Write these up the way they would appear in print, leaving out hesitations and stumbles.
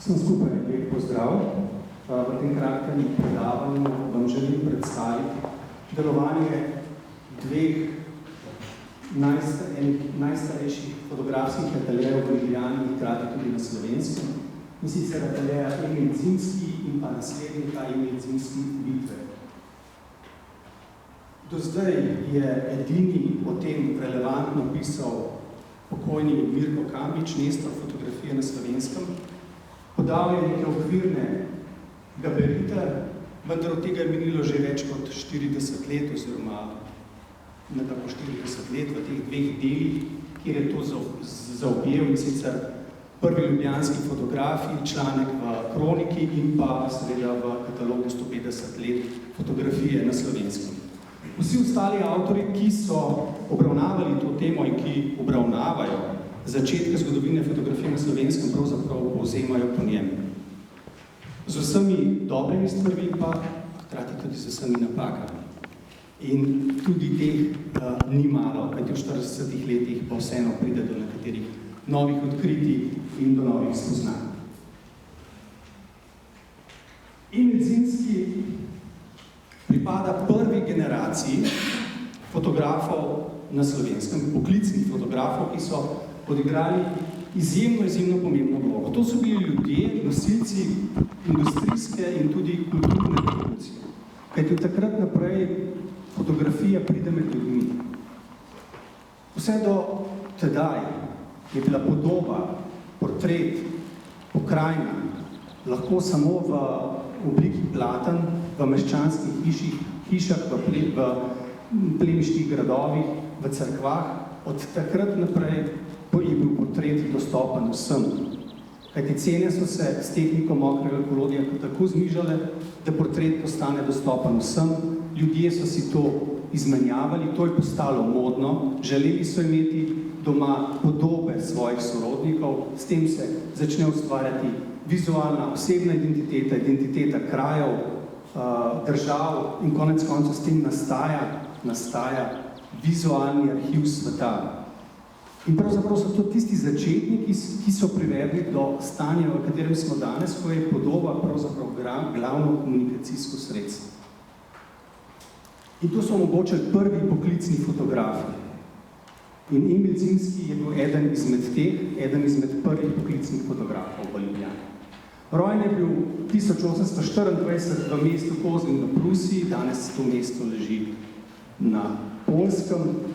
Vsem skupaj lep pozdrav. V tem kratkem predavanju vam želim predstaviti delovanje dveh najstarejših fotografskih ateljejev v Ljubljani, hkrati tudi na Slovenskem, in sicer ateljeja Emil Zimski in pa naslednika Emil Zimski Litve. Do zdaj je edini o tem relevantno pisal pokojni Mirko Kambič, nestor fotografije na Slovenskem. Podal je neke okvirne gabarite, vendar od tega je minilo že več kot 40 let, oziroma nekako 40 let v teh dveh delih, kjer je to zaobjel, in sicer prvi ljubljanski fotografi, članek v Kroniki in pa seveda v katalogu 150 let fotografije na Slovenskem. Vsi ostali avtori, ki so obravnavali to temo in ki obravnavajo začetke zgodovine fotografije na Slovenskem, pravzaprav povzemajo po njem. Z vsemi dobrimi stvarmi pa hkrati tudi z vsemi napakami. In tudi teh ni malo, kajti v 40 letih pa vseeno pride do nekaterih novih odkritij in do novih spoznanj. Emil Zimski pripada prvi generaciji fotografov na Slovenskem, poklicnih fotografov, ki so odigrali izjemno pomembno vlogo. To so bili ljudje, nosilci industrijske in tudi kulturne revolucije. Kajti takrat naprej fotografija pride med ljudmi. Vse do tedaj je bila podoba, portret, pokrajina lahko samo v obliki platen, v meščanskih hišah, v plemiških gradovih, v cerkvah. Od takrat naprej je bil portret dostopen vsem. Kajti cene so se s tehniko mokrega kolodja tako znižale, da portret postane dostopen vsem. Ljudje so si to izmenjavali, to je postalo modno, želeli so imeti doma podobe svojih sorodnikov, s tem se začne ustvarjati vizualna, osebna identiteta, identiteta krajev, držav in konec koncev s tem nastaja vizualni arhiv sveta. In pravzaprav so to tisti začetniki, ki so privedli do stanja, v katerem smo danes, ko je podoba pravzaprav glavno komunikacijsko sredstvo. In to so omogočili prvi poklicni fotografi. In Emil Zimski je bil eden izmed prvih poklicnih fotografov v Ljubljani. Rojen je bil 1824 v mestu Kozlin v Prusiji, danes to mesto leži na Poljskem.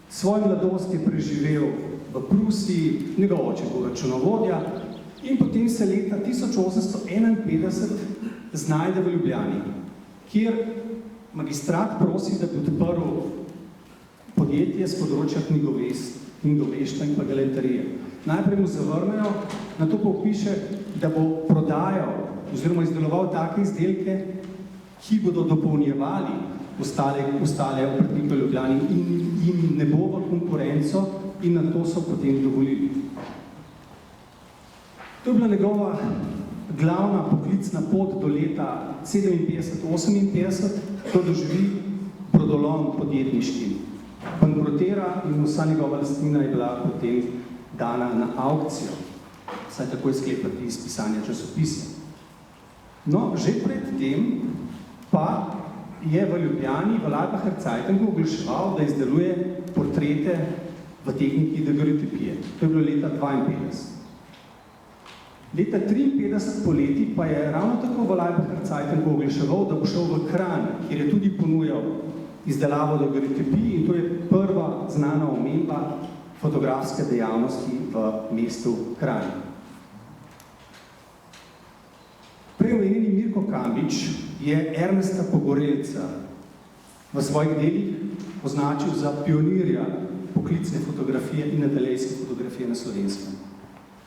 Svojo mladost je preživel v Prusiji, njegov oče bil računovodja, in potem se leta 1851 znajde v Ljubljani, kjer magistrat prosi, da bi odprl podjetje z področja knjigoveštva in pa galanterije. Najprej mu zavrnejo, nato pa opiše, da bo prodajal oziroma izdeloval take izdelke, ki bodo dopolnjevali ostale obrtnike v Ljubljani in ne bo v konkurenco, in na to so potem dovolili. To je bila njegova glavna poklicna pot do leta 57-58, ko doživi brodolom podjetniški. Bankrotira in vsa njegova lastnina je bila potem dana na aukcijo. Saj tako je sklepati iz pisanja časopisa. No, že pred tem pa je v Ljubljani, v Leibnicher Zeitungu oglaševal, da izdeluje portrete v tehniki daguerreotipije. To je bilo leta 52. Leta 53 poleti pa je ravno tako v Leibnicher Zeitungu oglaševal, da bo šel v Kranj, kjer je tudi ponujal izdelavo daguerreotipij, in to je prva znana omemba fotografske dejavnosti v mestu Kranj. Prej omenjeni Mirko Kambič je Ernesta Pogorelca v svojih delih označil za pionirja poklicne fotografije in ateljejske fotografije na Slovenskem.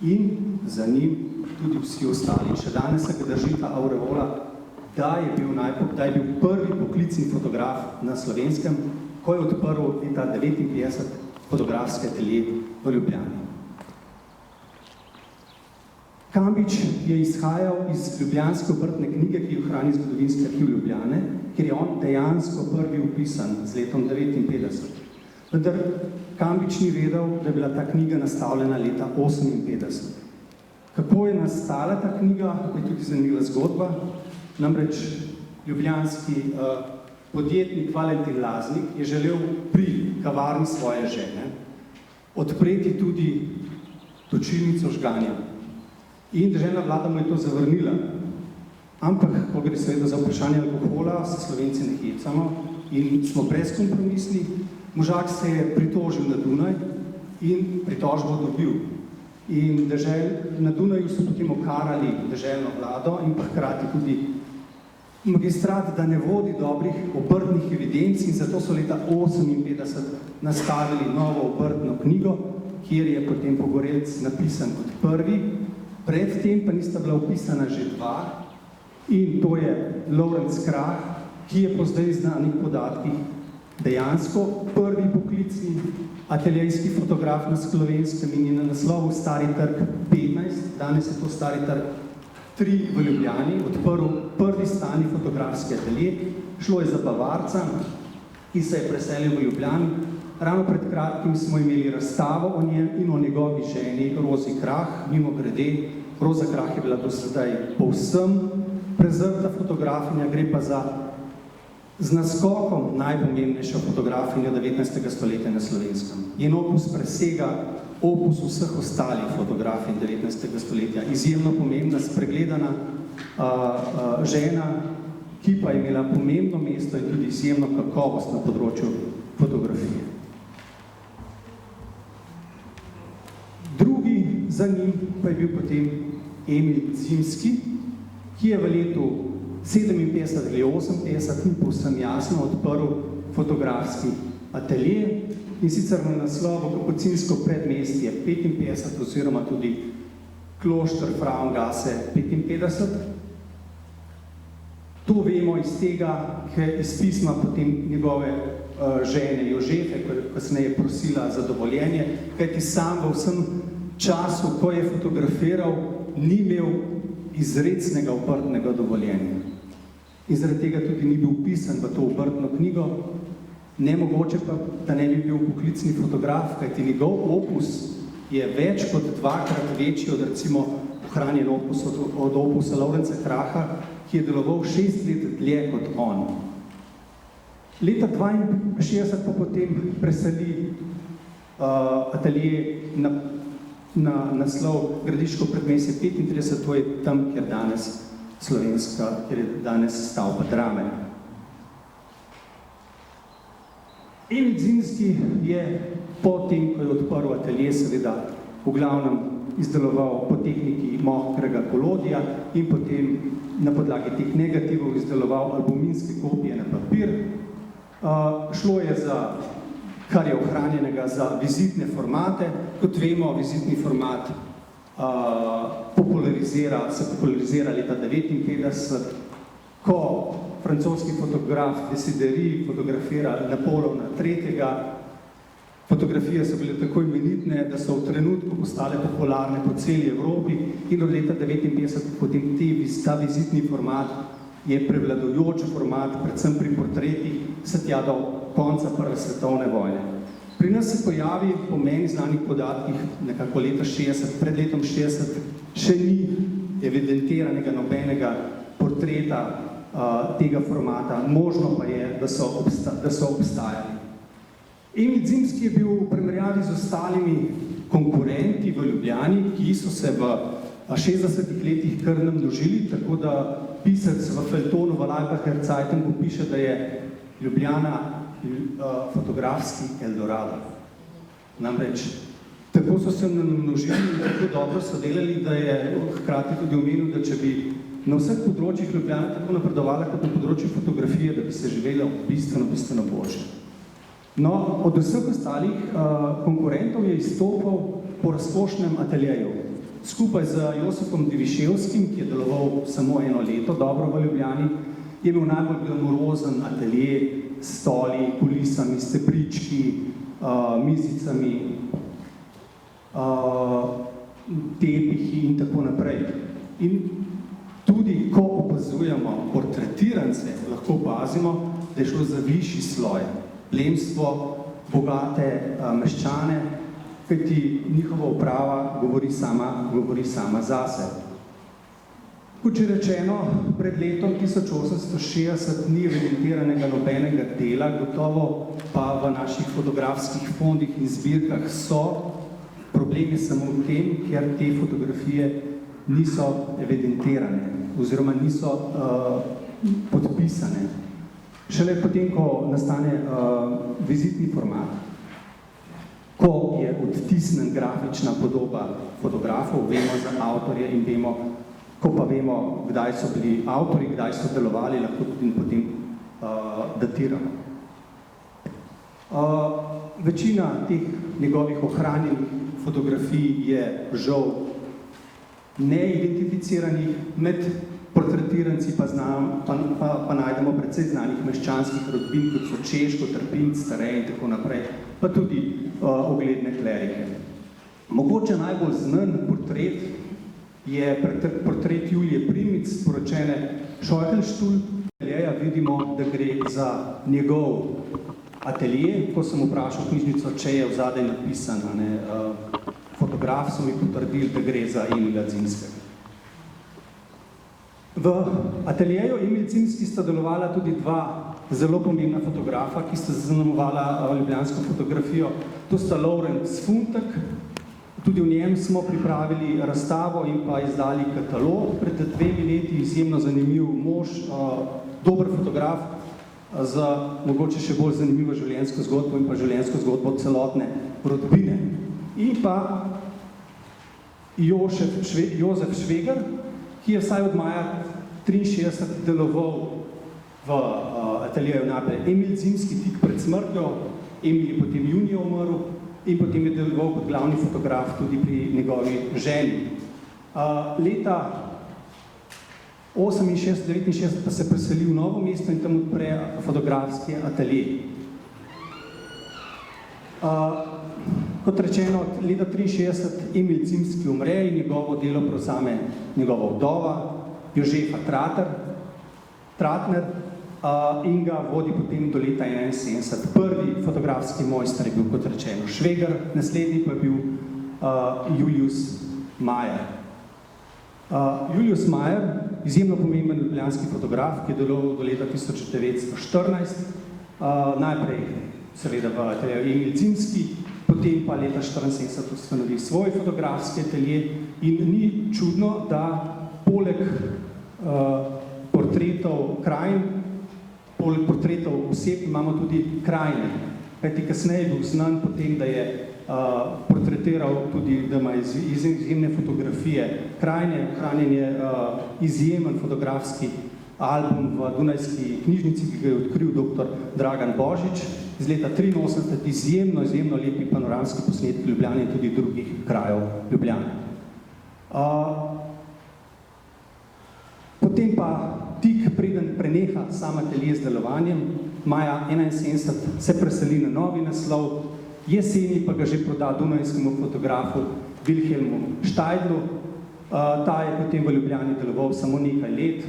In za njim tudi vsi ostali. Še danes se ga drži ta aureola, da je bil prvi poklicni fotograf na Slovenskem, ko je odprl leta 1959 fotografske atelje v Ljubljani. Kambič je izhajal iz ljubljanske obrtne knjige, ki jo hrani zgodovinski arhiv Ljubljane, kjer je on dejansko prvi vpisan z letom 1959. Vendar Kambič ni vedel, da je bila ta knjiga nastavljena leta 1958. Kako je nastala ta knjiga, je tudi zanimiva zgodba. Namreč ljubljanski podjetnik Valentin Laznik je želel pri kavarni svoje žene odpreti tudi točilnico žganja. In državna vlada mu je to zavrnila. Ampak, ko gre seveda za vprašanje alkohola, se Slovenci ne hecamo in smo brezkompromisni, možak se je pritožil na Dunaj in pritožbo dobil. In na Dunaju so potem okarali državno vlado in pa hkrati tudi magistrat, da ne vodi dobrih obrtnih evidenc in zato so leta 1958 nastavili novo obrtno knjigo, kjer je potem Pogorelc napisan kot prvi, predtem pa nista bila upisana že dva, in to je Lovrenc Krah, ki je po zdaj znanih podatkih dejansko prvi poklicni ateljejski fotograf na Slovenskem in je na naslovu Stari trg 15, danes je to Stari trg 3 v Ljubljani, odprl prvi stani fotografski atelje. Šlo je za Bavarca, ki se je preselil v Ljubljani. Ravno pred kratkim smo imeli razstavo o njem in o njegovi ženi Rozi Krah. Mimo grede, Roza Krah je bila do sedaj povsem prezrta fotografinja, gre pa za z naskokom najpomembnejša fotografinja 19. stoletja na Slovenskem. Njen opus presega opus vseh ostalih fotografij 19. stoletja. Izjemno pomembna, spregledana žena, ki pa je imela pomembno mesto in tudi izjemno kakovost na področju fotografije. Drugi za njim pa je bil potem Emil Zimski, ki je v letu 57 ali 58 ni povsem jasno odprl fotografski atelje in sicer na naslovu Kapucinsko predmestje 55 oziroma tudi Klošter Frauengasse 55. To vemo iz tega, ker iz pisma potem njegove žene Jožefe, kasneje prosila za dovoljenje, kajti sam v vsem času, ko je fotografiral, ni imel izrecnega obrtnega dovoljenja. In zaradi tega tudi ni bil vpisan v to obrtno knjigo. Nemogoče pa, da ne bi bil poklicni fotograf, kajti njegov opus je več kot dvakrat večji od recimo ohranjen opus od opusa Lovrenca Kraha, ki je deloval 6 let dlje kot on. Leta 62 pa potem preseli atelje na naslov Gradiško predmestje 35, to je tam, kjer danes Slovenska, kjer je danes stavba Drame. Emil Zimski je potem, ko je odprl atelje, seveda v glavnem izdeloval po tehniki mokrega kolodija in potem na podlagi teh negativov izdeloval albuminske kopije na papir. Šlo je za, kar je ohranjenega, za vizitne formate. Kot vemo, vizitni format se popularizira leta 1959, ko francoski fotograf Desideri fotografira Napoleona III. Fotografije so bile tako imenitne, da so v trenutku postale popularne po celi Evropi in od leta 1959 potem ta vizitni format je prevladujoč format, predvsem pri portretih, vse tja do konca Prve svetovne vojne. Pri nas se pojavi po meni znanih podatkih nekako leta 60, pred letom 60, še ni evidentiranega nobenega portreta tega formata. Možno pa je, da so obstajali. Emil Zimski je bil v primerjavi z ostalimi konkurenti v Ljubljani, ki so se v 60-ih letih kar namnožili, tako da pisec v feljtonu v Leibacher Zeitungu piše, da je Ljubljana fotografski Eldorado. Namreč, tako so se namnožili in tako dobro so delali, da je hkrati tudi omenil, da če bi na vseh področjih Ljubljana tako napredovala kot na področju fotografije, da bi se živelo bistveno boljše. No, od vseh ostalih konkurentov je izstopal po razkošnem ateljeju. Skupaj z Josifom Diviševskim, ki je deloval samo 1 leto dobro v Ljubljani, je imel najbolj glamurozen atelje s stoli, kulisami, stebrički, mizicami, tepihi in tako naprej. In tudi, ko opazujemo portretirance, lahko opazimo, da je šlo za višji sloj. Plemstvo, bogate meščane, kajti njihova uprava govori sama zase. Kot že rečeno, pred letom 1860 ni evidentiranega nobenega dela, gotovo pa v naših fotografskih fondih in zbirkah so problemi samo v tem, ker te fotografije niso evidentirane oziroma niso podpisane. Šele potem, ko nastane vizitni format, ko je odtisnen grafična podoba fotografov, vemo za avtorje in vemo, ko pa vemo, kdaj so bili avtori, kdaj so delovali, lahko tudi potem datiramo. Večina teh njegovih ohranjenih fotografij je žal neidentificiranih, med portretiranci pa najdemo precej znanih meščanskih rodbin, kot so Češko, Trpinc, Starej in tako naprej, pa tudi ogledne klerike. Mogoče najbolj znan portret je portret Julije Primic, poročene Šojhelštul. Vidimo, da gre za njegov atelje. Ko sem vprašal knjižnico, če je vzadej napisan fotograf, so mi potrdili, da gre za Emila Zimskega. V ateljeju Emil Zimski sta delovala tudi dva zelo pomembna fotografa, ki sta zaznamovala ljubljansko fotografijo. To sta Lorenz Funtek. Tudi v njem smo pripravili razstavo in pa izdali katalog. Pred 2 leti izjemno zanimiv mož, dober fotograf, z mogoče še bolj zanimivo življenjsko zgodbo in pa življenjsko zgodbo celotne rodbine. In pa Jozef Švegar, ki je vsaj od maja 1963 deloval v ateljeju najprej Emil Zimski tik pred smrtjo, Emil je potem junija umrl in potem je deloval kot glavni fotograf tudi pri njegovi ženi. Leta 1968-1969 pa se preseli v Novo mesto in tam odpre fotografski atelje. Kot rečeno, leta 1963 Emil Zimski umre in njegovo delo prevzame njegova vdova, Jožefa Tratner, in ga vodi potem do leta 1971. Prvi fotografski mojster je bil, kot rečeno, Švegar, naslednji pa je bil Julius Mayer. Julius Mayer, izjemno pomemben ljubljanski fotograf, ki je deloval do leta 1914, najprej seveda v ateljeju Emil Zimski, potem pa leta 1974 ustanovi svoj fotografski atelje in ni čudno, da poleg portretov krajin, poleg portretov oseb imamo tudi krajine. Kajti kasneje je bil znan potem, da je portretiral tudi, da ima izjemne fotografije krajine. Ohranjen je izjemen fotografski album v Dunajski knjižnici, ki ga je odkril dr. Dragan Božič iz leta 1983, izjemno lepi panoramski posnetki Ljubljane in tudi drugih krajev Ljubljane. Potem pa tik preden preneha sam atelje z delovanjem, maja 1971 se preseli na novi naslov, jeseni pa ga že proda dunajskemu fotografu Wilhelmu Štajdlu. Ta je potem v Ljubljani deloval samo nekaj let.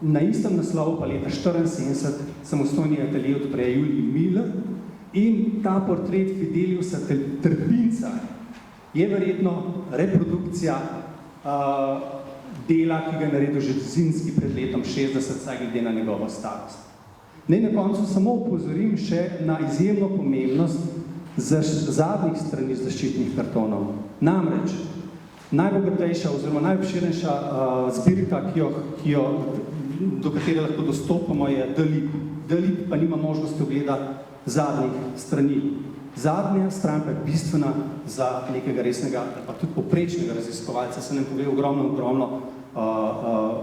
Na istem naslovu pa leta 1974 samostojni atelje odpre Julij Miller in ta portret Fideliusa Trpinca je verjetno reprodukcija dela, ki ga je naredil že Zimski pred letom 60, saj glede na njegovo starost. Naj na koncu samo upozorim še na izjemno pomembnost zadnjih strani zaščitnih kartonov. Namreč, najbogatejša oziroma najobširnejša zbirka, do katere lahko dostopamo, je Dalip. Dalip pa nima možnosti ogleda zadnjih strani. Zadnja stran pa je bistvena za nekega resnega, pa tudi poprečnega raziskovalca, se nam pove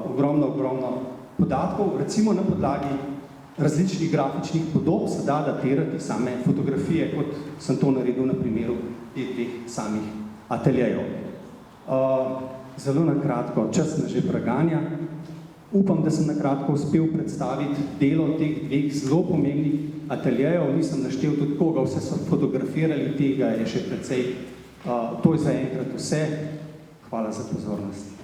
ogromno podatkov. Recimo na podlagi različnih grafičnih podob se da datirati same fotografije, kot sem to naredil na primeru teh samih ateljejev. Zelo na kratko, čas nas že preganja. Upam, da sem na kratko uspel predstaviti delo teh dveh zelo pomembnih ateljejev. Nisem naštel tudi koga, vse so fotografirali, tega je še precej. To je zaenkrat vse. Hvala za pozornost.